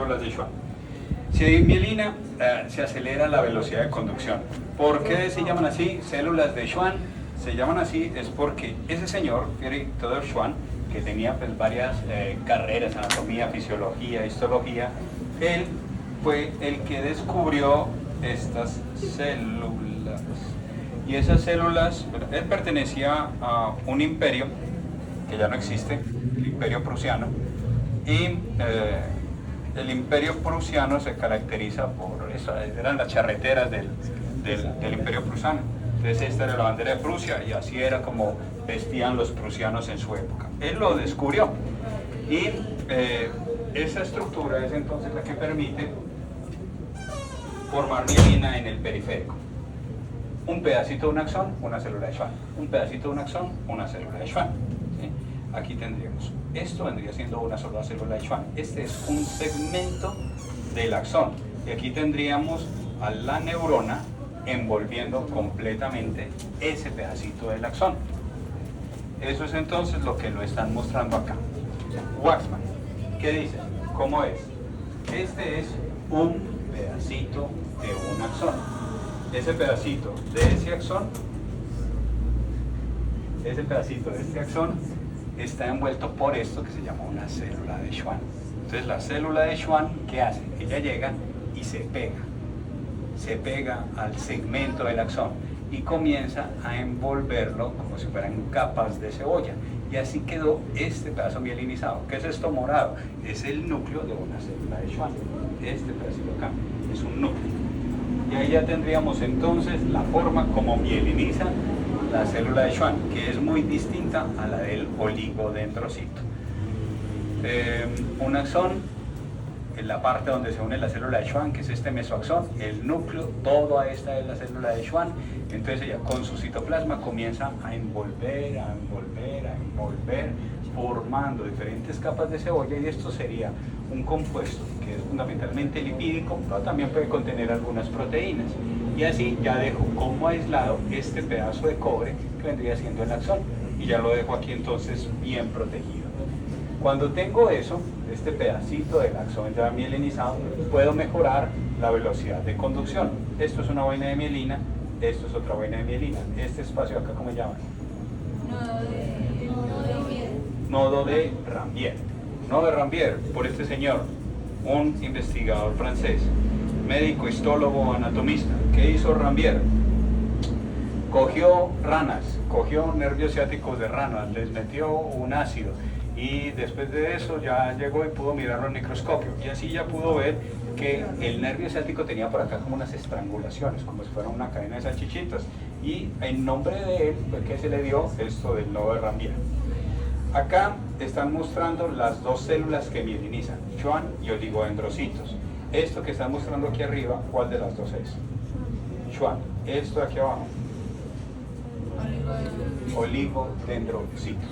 células de Schwann. Si hay mielina, se acelera la velocidad de conducción. ¿Por qué se llaman así? Células de Schwann se llaman así es porque ese señor, Friedrich Theodor Schwann, que tenía pues varias carreras, anatomía, fisiología, histología, él fue el que descubrió estas células. Y esas células, él pertenecía a un imperio que ya no existe, el imperio prusiano, y el imperio prusiano se caracteriza por eso, eran las charreteras del imperio prusiano. Entonces esta era la bandera de Prusia y así era como vestían los prusianos en su época. Él lo descubrió y esa estructura es entonces la que permite formar mielina en el periférico. Un pedacito de un axón, una célula de Schwann. Un pedacito de un axón, una célula de Schwann. ¿Sí? Aquí tendríamos, esto vendría siendo una sola célula de Schwann. Este es un segmento del axón. Y aquí tendríamos a la neurona envolviendo completamente ese pedacito del axón. Eso es entonces lo que lo están mostrando acá. Waxman, ¿qué dice? ¿Cómo es? Este es un pedacito de un axón. Ese pedacito de ese axón, está envuelto por esto que se llama una célula de Schwann. Entonces la célula de Schwann, ¿qué hace? Ella llega y se pega al segmento del axón y comienza a envolverlo como si fueran capas de cebolla. Y así quedó este pedazo mielinizado. ¿Qué es esto morado? Es el núcleo de una célula de Schwann. Este pedacito acá es un núcleo. Y ahí ya tendríamos entonces la forma como mieliniza la célula de Schwann, que es muy distinta a la del oligodendrocito. Un axón, en la parte donde se une la célula de Schwann, que es este mesoaxón, el núcleo, toda esta es la célula de Schwann. Entonces ella con su citoplasma comienza a envolver, formando diferentes capas de cebolla, y esto sería un compuesto que es fundamentalmente lipídico, pero también puede contener algunas proteínas. Y así ya dejo como aislado este pedazo de cobre que vendría siendo el axón, y ya lo dejo aquí entonces bien protegido. Cuando tengo eso, este pedacito del axón ya mielinizado, puedo mejorar la velocidad de conducción. Esto es una vaina de mielina, esto es otra vaina de mielina. Este espacio acá, ¿cómo se llama? Nodo de Rambier. Nodo de Rambier, por este señor, un investigador francés, médico, histólogo, anatomista. ¿Qué hizo Rambier? Cogió ranas, cogió nervios ciáticos de ranas, les metió un ácido, y después de eso ya llegó y pudo mirarlo al microscopio, y así ya pudo ver que el nervio ciático tenía por acá como unas estrangulaciones, como si fuera una cadena de salchichitas, y en nombre de él fue que se le dio esto del nodo de Rambier. Acá están mostrando las dos células que mielinizan, Schwann y oligodendrocitos. Esto que están mostrando aquí arriba, ¿cuál de las dos es? Schwann. Esto de aquí abajo, oligodendrocitos.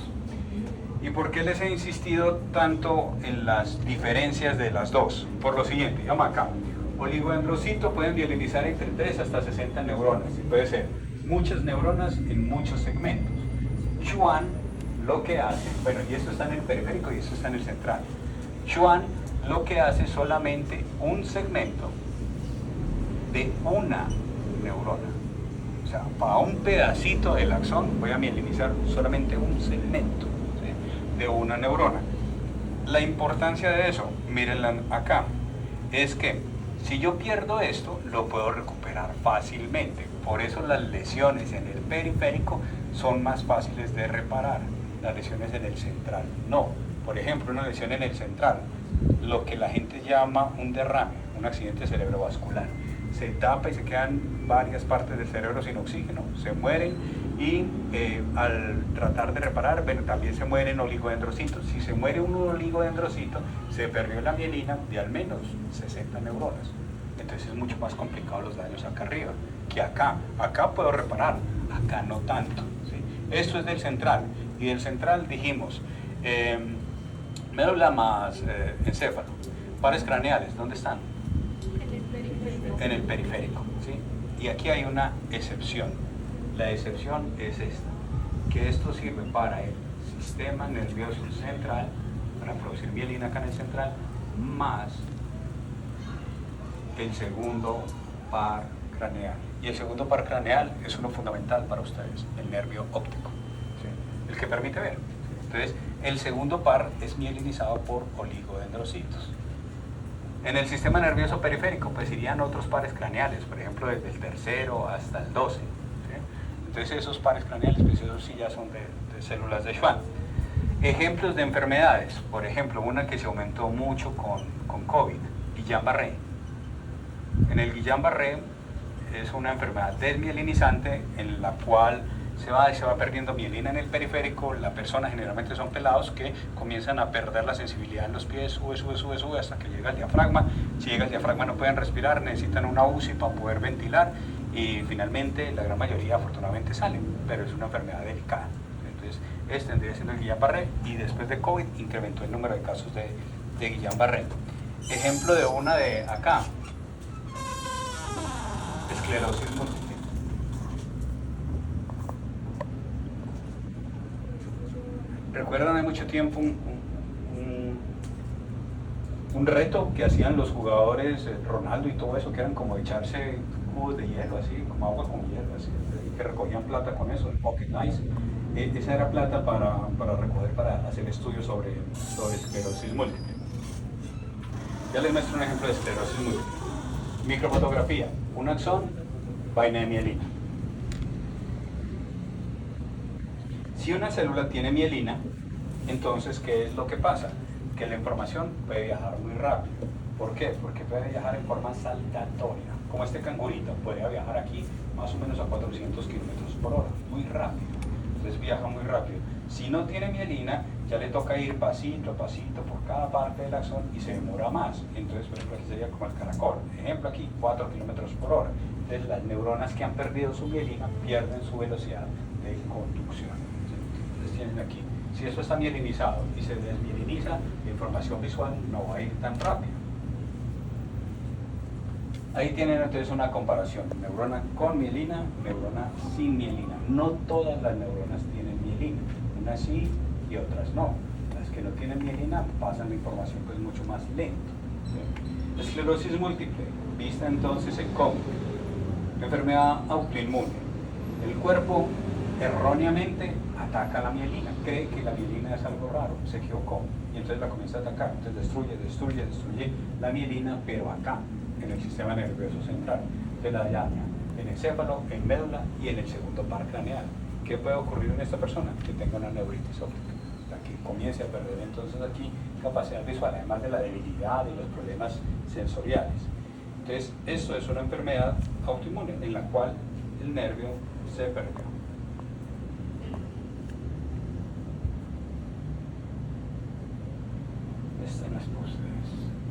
¿Y por qué les he insistido tanto en las diferencias de las dos? Por lo siguiente, vamos acá. Oligodendrocito pueden mielinizar entre 3 hasta 60 neuronas. Puede ser muchas neuronas en muchos segmentos. Schwann lo que hace, bueno, y esto está en el periférico y esto está en el central. Schwann lo que hace es solamente un segmento de una neurona. O sea, para un pedacito del axón voy a mielinizar solamente un segmento, ¿sí?, de una neurona. La importancia de eso, mírenla acá, es que si yo pierdo esto, lo puedo recuperar fácilmente. Por eso las lesiones en el periférico son más fáciles de reparar. Las lesiones en el central no. Por ejemplo, una lesión en el central, lo que la gente llama un derrame, un accidente cerebrovascular, se tapa y se quedan varias partes del cerebro sin oxígeno, se mueren, y al tratar de reparar, bueno, también se mueren oligodendrocitos. Si se muere un oligodendrocito, se perdió la mielina de al menos 60 neuronas. Entonces es mucho más complicado los daños acá arriba que acá. Acá puedo reparar, acá no tanto, ¿sí? Esto es del central, y del central dijimos médula más encéfalo. Pares craneales, ¿dónde están? En el periférico, ¿sí? Y aquí hay una excepción. La excepción es esta, que esto sirve para el sistema nervioso central, para producir mielina acá en el central, más el segundo par craneal. Y el segundo par craneal es uno fundamental para ustedes, el nervio óptico, ¿sí? El que permite ver. Entonces, el segundo par es mielinizado por oligodendrocitos. En el sistema nervioso periférico, pues irían otros pares craneales, por ejemplo, desde el tercero hasta el 12. ¿Sí? Entonces, esos pares craneales, pues esos sí ya son de células de Schwann. Ejemplos de enfermedades, por ejemplo, una que se aumentó mucho con COVID, Guillain-Barré. En el Guillain-Barré es una enfermedad desmielinizante en la cual se va perdiendo mielina en el periférico. La persona, generalmente son pelados, que comienzan a perder la sensibilidad en los pies, sube hasta que llega el diafragma. Si llega el diafragma no pueden respirar, necesitan una UCI para poder ventilar y finalmente la gran mayoría afortunadamente salen, pero es una enfermedad delicada. Entonces, este tendría siendo el Guillain-Barré, y después de COVID incrementó el número de casos de Guillain-Barré. Ejemplo de una de acá, esclerosis múltiple. ¿Recuerdan hace mucho tiempo un reto que hacían los jugadores, Ronaldo y todo eso, que eran como echarse cubos de hielo, así, como agua con hielo, así, que recogían plata con eso, el Pocket Ice? Esa era plata para recoger, para hacer estudios sobre esclerosis múltiple. Ya les muestro un ejemplo de esclerosis múltiple. Microfotografía, un axón, vaina de mielina. Si una célula tiene mielina, entonces, ¿qué es lo que pasa? Que la información puede viajar muy rápido. ¿Por qué? Porque puede viajar en forma saltatoria. Como este cangurito, puede viajar aquí más o menos a 400 kilómetros por hora, muy rápido. Entonces viaja muy rápido. Si no tiene mielina, ya le toca ir pasito a pasito por cada parte del axón y se demora más. Entonces, por ejemplo, aquí sería como el caracol. Ejemplo aquí, 4 kilómetros por hora. Entonces, las neuronas que han perdido su mielina pierden su velocidad de conducción. Entonces, tienen aquí. Si eso está mielinizado y se desmieliniza, la información visual no va a ir tan rápido. Ahí tienen entonces una comparación, neurona con mielina, neurona sin mielina. No todas las neuronas tienen mielina, unas sí y otras no. Las que no tienen mielina pasan la información pues mucho más lento. ¿Sí? Esclerosis múltiple, vista entonces en cómo. Enfermedad autoinmune. El cuerpo erróneamente ataca la mielina, cree que la mielina es algo raro, se equivocó y entonces la comienza a atacar, entonces destruye la mielina, pero acá, en el sistema nervioso central, de la daña en el céfalo, en médula y en el segundo par craneal. ¿Qué puede ocurrir en esta persona? Que tenga una neuritis óptica, que comience a perder entonces aquí capacidad visual, además de la debilidad y los problemas sensoriales. Entonces, esto es una enfermedad autoinmune en la cual el nervio se perdió. Esta no es para ustedes.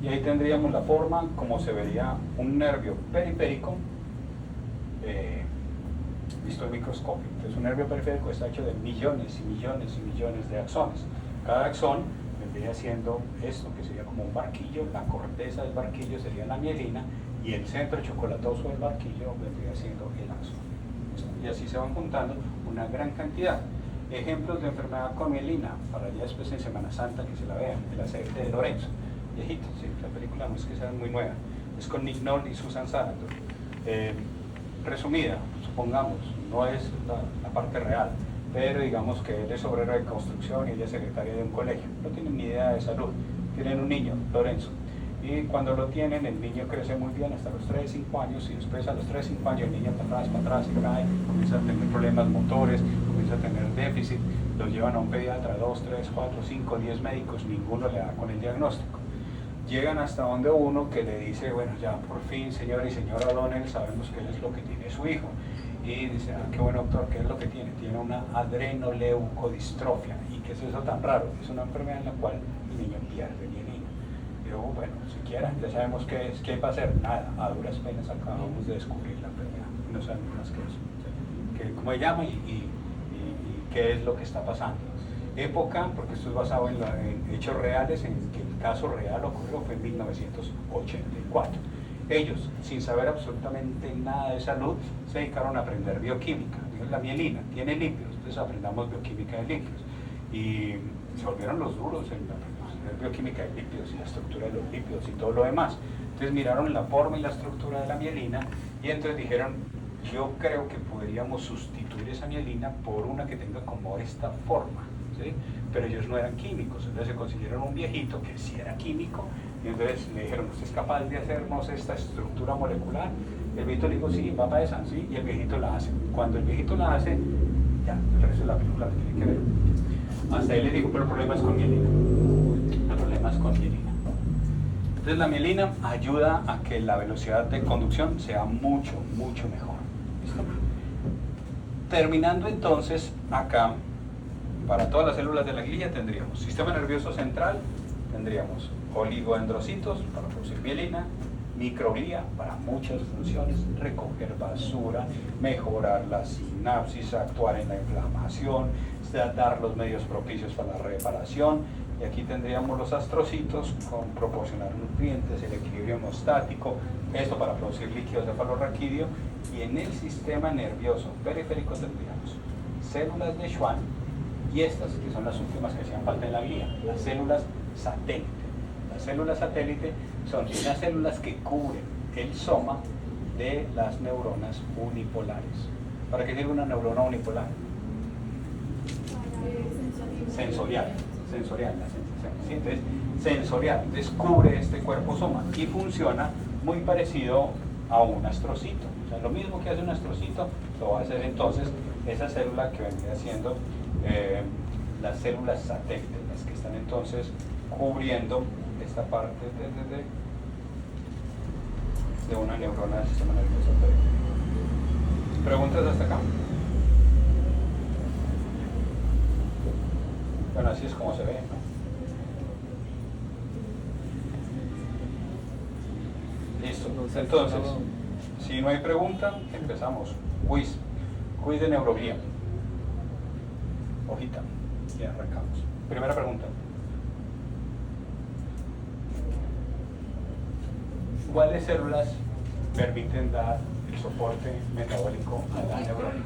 Y ahí tendríamos la forma como se vería un nervio periférico visto en microscopio. Entonces, un nervio periférico está hecho de millones y millones y millones de axones. Cada axón vendría siendo esto, que sería como un barquillo. La corteza del barquillo sería la mielina y el centro chocolatoso del barquillo vendría siendo el axón. Y así se van juntando una gran cantidad. Ejemplos de enfermedad con mielina, para ya después en Semana Santa que se la vean, el aceite de Lorenzo, viejito, sí, la película no es que sea muy nueva, es con Nick Nolte y Susan Sarandon. Resumida, supongamos, no es la parte real, pero digamos que él es obrero de construcción y ella es secretaria de un colegio, no tienen ni idea de salud, tienen un niño, Lorenzo, y cuando lo tienen, el niño crece muy bien hasta los 3, 5 años, y después a los 3, 5 años el niño para atrás, se cae, comienza a tener problemas motores, comienza a tener déficit, lo llevan a un pediatra, 2, 3, 4, 5, 10 médicos, ninguno le da con el diagnóstico. Llegan hasta donde uno que le dice, bueno, ya por fin, señora y señora O'Donnell, sabemos qué es lo que tiene su hijo. Y dice, ah, qué buen doctor, ¿qué es lo que tiene? Tiene una adrenoleucodistrofia. ¿Y qué es eso tan raro? Es una enfermedad en la cual el niño pierde mielina. Yo, bueno, siquiera, ya sabemos qué es, ¿qué va a hacer? Nada, a duras penas acabamos de descubrir la enfermedad. No sabemos más que eso. ¿Cómo se llama y qué es lo que está pasando? Época, porque esto es basado en hechos reales, en que el caso real ocurrió fue en 1984. Ellos, sin saber absolutamente nada de salud, se dedicaron a aprender bioquímica. La mielina tiene lípidos, entonces aprendamos bioquímica de lípidos. Y se volvieron los duros en aprender bioquímica de lípidos y la estructura de los lípidos y todo lo demás. Entonces miraron la forma y la estructura de la mielina y entonces dijeron, yo creo que podríamos sustituir esa mielina por una que tenga como esta forma, ¿sí? Pero ellos no eran químicos, entonces se consiguieron un viejito que sí era químico y entonces le dijeron, ¿usted es capaz de hacernos esta estructura molecular? El viejito le dijo, sí, va para esa, sí, y el viejito la hace. Cuando el viejito la hace, ya, el resto de la película que tiene que ver. Hasta ahí le digo, pero el problema es con mielina. El problema es con mielina. Entonces la mielina ayuda a que la velocidad de conducción sea mucho, mucho mejor. ¿Listo? Terminando entonces, acá, para todas las células de la glía tendríamos sistema nervioso central, tendríamos oligodendrocitos para producir mielina, microglía para muchas funciones, recoger basura, mejorar la sinapsis, actuar en la inflamación, dar los medios propicios para la reparación, y aquí tendríamos los astrocitos con proporcionar nutrientes, el equilibrio hemostático, esto para producir líquidos cefalorraquídeo, y en el sistema nervioso periférico tendríamos células de Schwann y estas que son las últimas que hacían falta en la glía, las células satélite. Las células satélite son unas células que cubren el soma de las neuronas unipolares. ¿Para qué sirve una neurona unipolar? Sensorial, la sensación. ¿Sí? Entonces, sensorial, descubre este cuerpo soma y funciona muy parecido a un astrocito. O sea, lo mismo que hace un astrocito, lo va a hacer entonces esa célula que vendría siendo las células satélites, las que están entonces cubriendo esta parte de una neurona del sistema nervioso periférico. ¿Preguntas hasta acá? Bueno, así es como se ve, ¿no? Listo. Entonces, si no hay pregunta, empezamos. Quiz de neuroglía. Hojita. Ya arrancamos. Primera pregunta. ¿Cuáles células permiten dar el soporte metabólico a la neurona?